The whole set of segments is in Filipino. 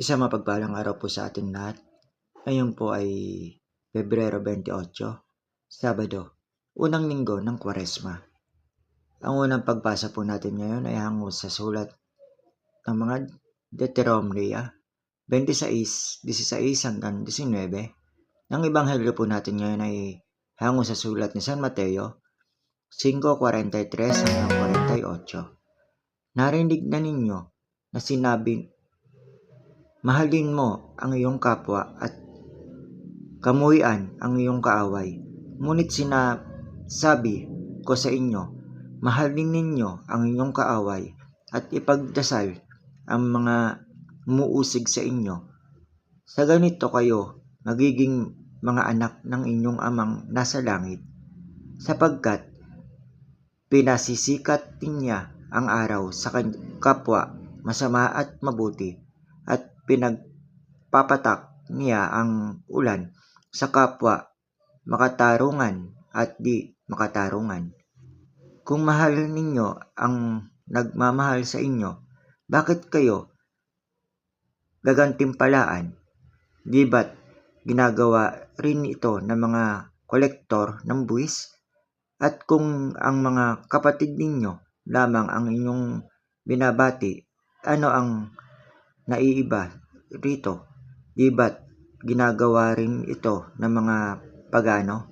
Isang mapagpalang araw po sa atin lahat. Ngayon po ay Pebrero 28, Sabado, unang linggo ng Kwaresma. Ang unang pagbasa po natin ngayon ay hango sa sulat ng mga Deuteronomio 26:16 hanggang 19. Ang ebanghelyo po natin ngayon ay hango sa sulat ni San Mateo 5:43 hanggang 48. Narinig na ninyo na sinabi, mahalin mo ang iyong kapwa at kamuhian ang iyong kaaway. Ngunit sinasabi ko sa inyo, mahalin ninyo ang inyong kaaway at ipagdasal ang mga umuusig sa inyo. Sa ganito kayo magiging mga anak ng inyong amang nasa langit, sapagkat pinasisikat niya ang araw sa kapwa masama at mabuti, at pinagpapatak niya ang ulan sa kapwa makatarungan at di makatarungan. Kung mahal ninyo ang nagmamahal sa inyo, bakit kayo gagantimpalaan? Di ba't ginagawa rin ito ng mga kolektor ng buwis? At kung ang mga kapatid ninyo lamang ang inyong binabati, ano ang naiiba rito? Di ba't ginagawa rin ito ng mga pagano?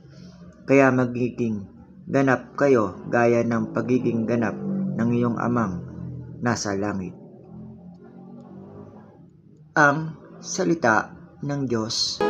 Kaya magiging ganap kayo gaya ng pagiging ganap ng iyong amang nasa langit. Ang salita ng Diyos.